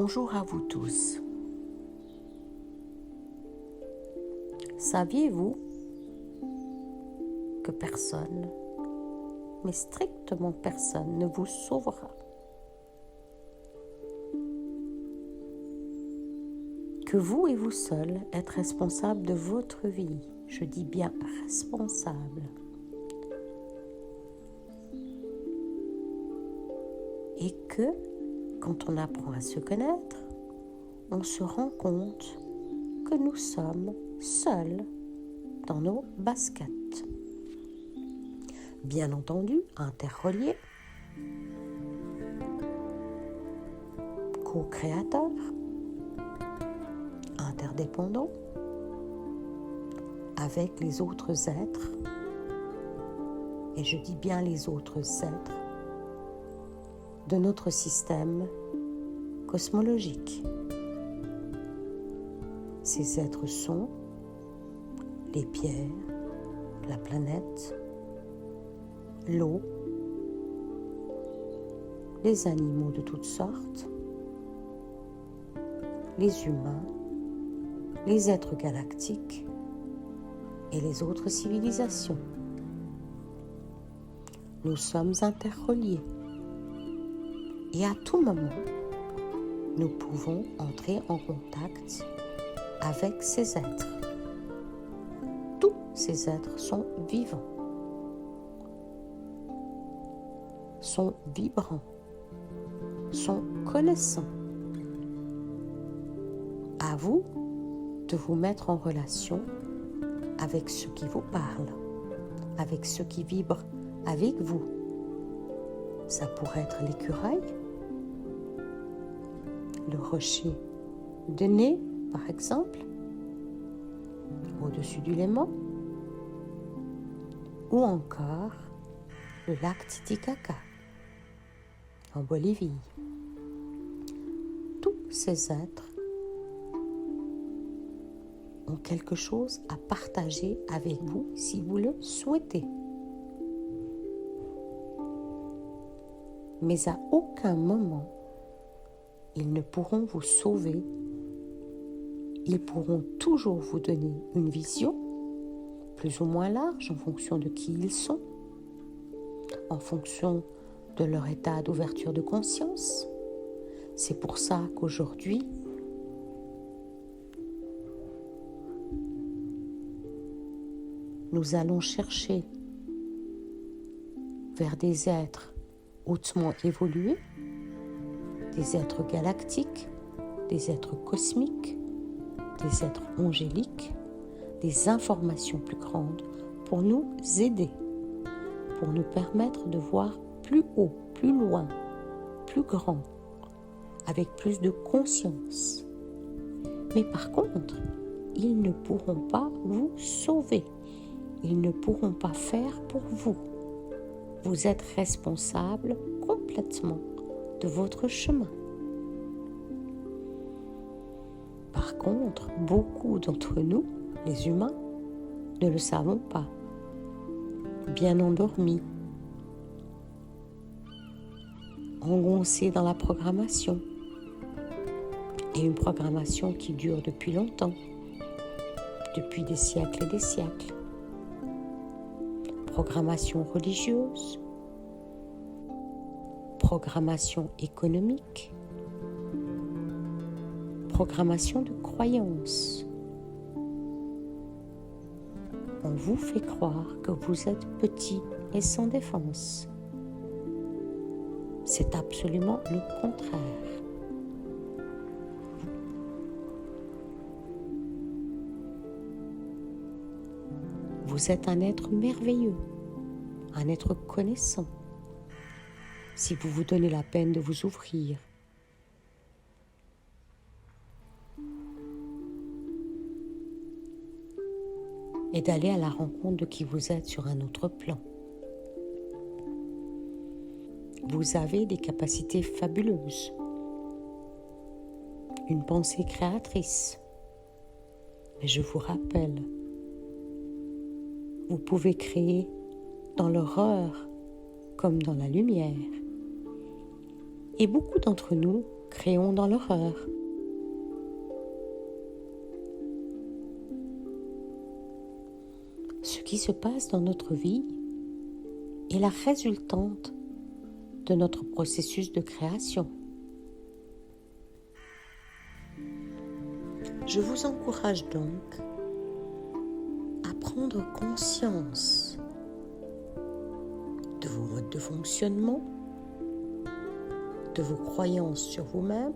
Bonjour à vous tous. Saviez-vous que personne, mais strictement personne, ne vous sauvera? Que vous et vous seuls êtes responsables de votre vie. Je dis bien responsable. Et que, quand on apprend à se connaître, on se rend compte que nous sommes seuls dans nos baskets. Bien entendu, interreliés, co-créateurs, interdépendants avec les autres êtres, et je dis bien les autres êtres, de notre système cosmologique. Ces êtres sont les pierres, la planète, l'eau, les animaux de toutes sortes, les humains, les êtres galactiques et les autres civilisations. Nous sommes interreliés et à tout moment, nous pouvons entrer en contact avec ces êtres. Tous ces êtres sont vivants, sont vibrants, sont connaissants. À vous de vous mettre en relation avec ceux qui vous parlent, avec ceux qui vibrent avec vous. Ça pourrait être l'écureuil, le rocher de nez, par exemple, au-dessus du Léman, ou encore le lac Titicaca, en Bolivie. Tous ces êtres ont quelque chose à partager avec vous si vous le souhaitez. Mais à aucun moment, ils ne pourront vous sauver. Ils pourront toujours vous donner une vision, plus ou moins large, en fonction de qui ils sont, en fonction de leur état d'ouverture de conscience. C'est pour ça qu'aujourd'hui, nous allons chercher vers des êtres hautement évolués, des êtres galactiques, des êtres cosmiques, des êtres angéliques, des informations plus grandes pour nous aider, pour nous permettre de voir plus haut, plus loin, plus grand, avec plus de conscience. Mais par contre, ils ne pourront pas vous sauver. Ils ne pourront pas faire pour vous. Vous êtes responsable complètement de votre chemin. Par contre, beaucoup d'entre nous, les humains, ne le savons pas. Bien endormis, engoncés dans la programmation. Et une programmation qui dure depuis longtemps, depuis des siècles et des siècles. Programmation religieuse, programmation économique, programmation de croyance. On vous fait croire que vous êtes petit et sans défense. C'est absolument le contraire. Vous êtes un être merveilleux, un être connaissant, si vous vous donnez la peine de vous ouvrir. Et d'aller à la rencontre de qui vous êtes sur un autre plan. Vous avez des capacités fabuleuses, une pensée créatrice. Mais je vous rappelle, vous pouvez créer dans l'horreur comme dans la lumière. Et beaucoup d'entre nous créons dans l'horreur. Ce qui se passe dans notre vie est la résultante de notre processus de création. Je vous encourage donc à prendre conscience de vos modes de fonctionnement, de vos croyances sur vous-même,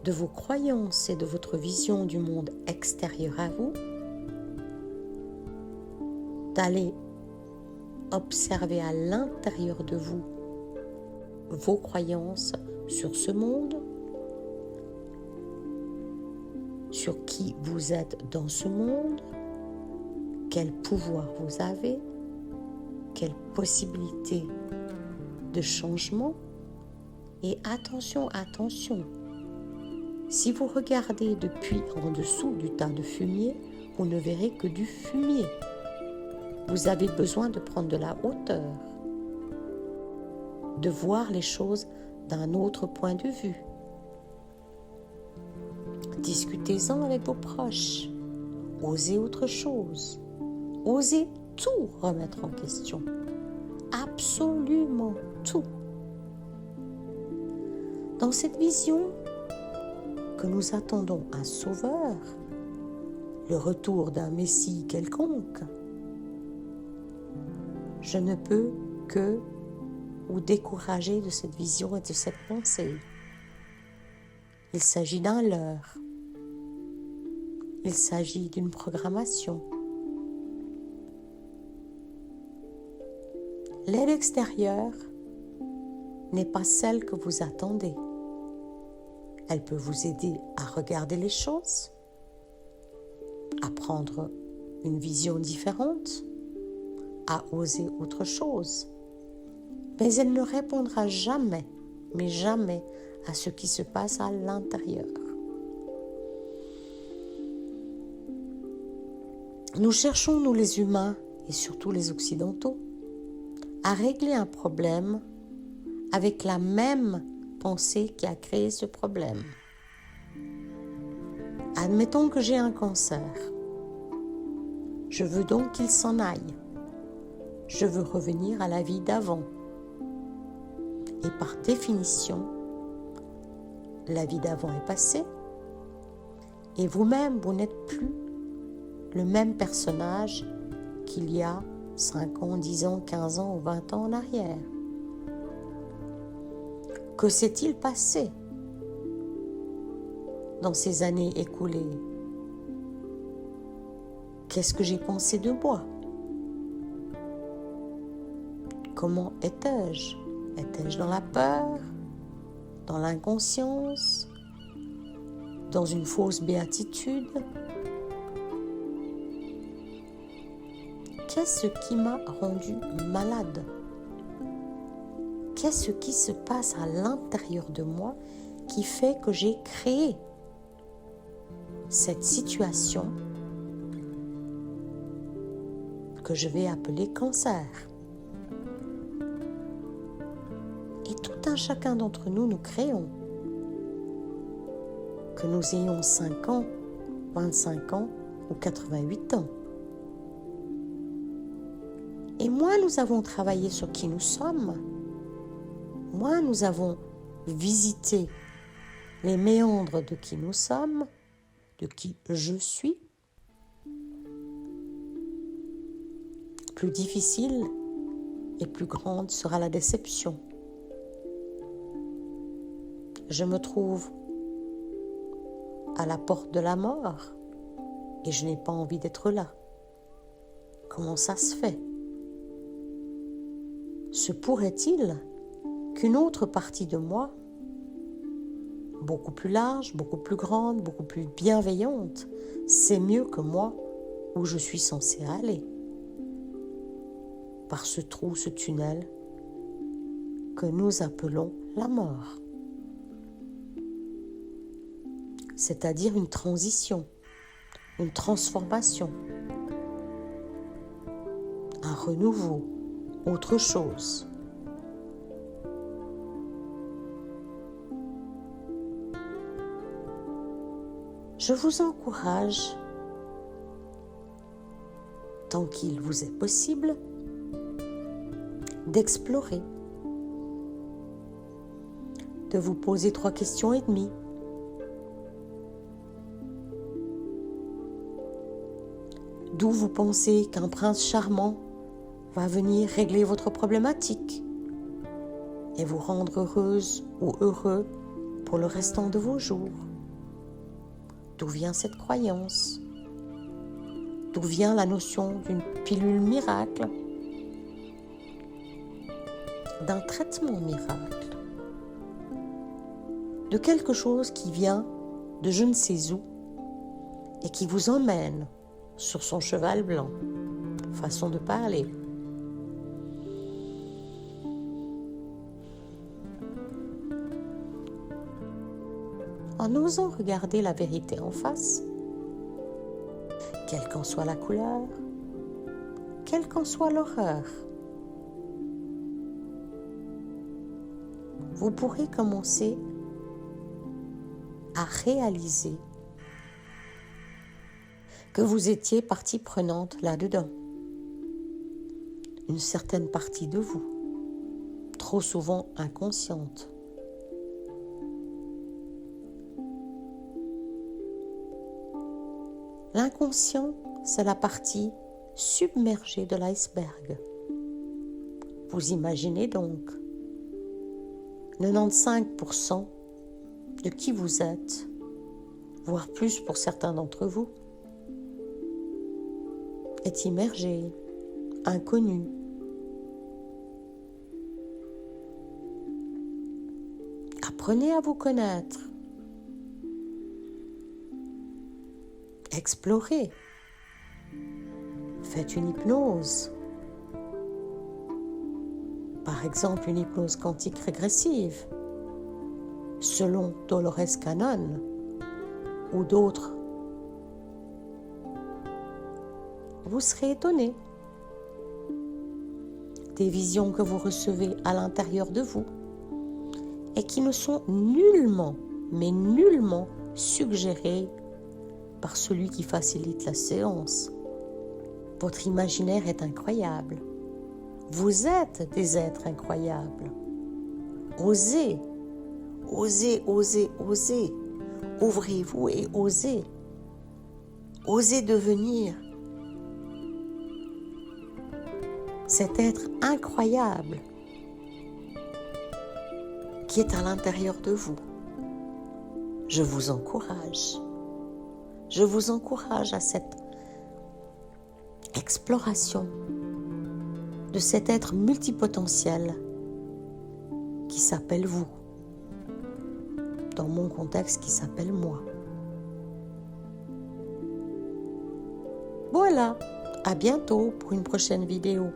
de vos croyances et de votre vision du monde extérieur à vous, d'aller observer à l'intérieur de vous vos croyances sur ce monde, sur qui vous êtes dans ce monde, quel pouvoir vous avez, quelles possibilités de changement. Et attention, si vous regardez depuis en dessous du tas de fumier, vous ne verrez que du fumier. Vous avez besoin de prendre de la hauteur, de voir les choses d'un autre point de vue. Discutez-en avec vos proches. Osez autre chose. Osez tout remettre en question. Absolument tout. Dans cette vision que nous attendons un sauveur, le retour d'un Messie quelconque, je ne peux que vous décourager de cette vision et de cette pensée. Il s'agit d'un leurre. Il s'agit d'une programmation. L'aide extérieure n'est pas celle que vous attendez. Elle peut vous aider à regarder les choses, à prendre une vision différente, à oser autre chose. Mais elle ne répondra jamais, mais jamais, à ce qui se passe à l'intérieur. Nous cherchons, nous les humains, et surtout les occidentaux, à régler un problème avec la même pensée qui a créé ce problème. Admettons que j'ai un cancer. Je veux donc qu'il s'en aille. Je veux revenir à la vie d'avant. Et par définition, la vie d'avant est passée. Et vous-même, vous n'êtes plus le même personnage qu'il y a 5 ans, 10 ans, 15 ans ou 20 ans en arrière. Que s'est-il passé dans ces années écoulées? Qu'est-ce que j'ai pensé de moi? Comment étais-je? Étais-je dans la peur, dans l'inconscience, dans une fausse béatitude? Qu'est-ce qui m'a rendu malade? Qu'est-ce qui se passe à l'intérieur de moi qui fait que j'ai créé cette situation que je vais appeler cancer? Et tout un chacun d'entre nous, nous créons. Que nous ayons 5 ans, 25 ans ou 88 ans. Et moins nous avons travaillé sur qui nous sommes, moins nous avons visité les méandres de qui nous sommes, de qui je suis, plus difficile et plus grande sera la déception. Je me trouve à la porte de la mort et je n'ai pas envie d'être là. Comment ça se fait? Se pourrait-il qu'une autre partie de moi, beaucoup plus large, beaucoup plus grande, beaucoup plus bienveillante, sait mieux que moi où je suis censée aller? Par ce trou, ce tunnel que nous appelons la mort. C'est-à-dire une transition, une transformation, un renouveau, autre chose. Je vous encourage, tant qu'il vous est possible, d'explorer, de vous poser 3 questions et demie. D'où vous pensez qu'un prince charmant va venir régler votre problématique et vous rendre heureuse ou heureux pour le restant de vos jours? D'où vient cette croyance? D'où vient la notion d'une pilule miracle, d'un traitement miracle, de quelque chose qui vient de je ne sais où et qui vous emmène sur son cheval blanc, façon de parler. En osant regarder la vérité en face, quelle qu'en soit la couleur, quelle qu'en soit l'horreur, vous pourrez commencer à réaliser que vous étiez partie prenante là-dedans. Une certaine partie de vous, trop souvent inconsciente. L'inconscient, c'est la partie submergée de l'iceberg. Vous imaginez donc 95% de qui vous êtes, voire plus pour certains d'entre vous, est immergé, inconnu. Apprenez à vous connaître. Explorez. Faites une hypnose. Par exemple, une hypnose quantique régressive, selon Dolores Cannon ou d'autres. Vous serez étonné des visions que vous recevez à l'intérieur de vous et qui ne sont nullement, mais nullement suggérées par celui qui facilite la séance. Votre imaginaire est incroyable. Vous êtes des êtres incroyables. Osez, osez, osez, osez. Ouvrez-vous et osez. Osez devenir cet être incroyable qui est à l'intérieur de vous. Je vous encourage. Je vous encourage à cette exploration de cet être multipotentiel qui s'appelle vous, dans mon contexte qui s'appelle moi. Voilà, à bientôt pour une prochaine vidéo.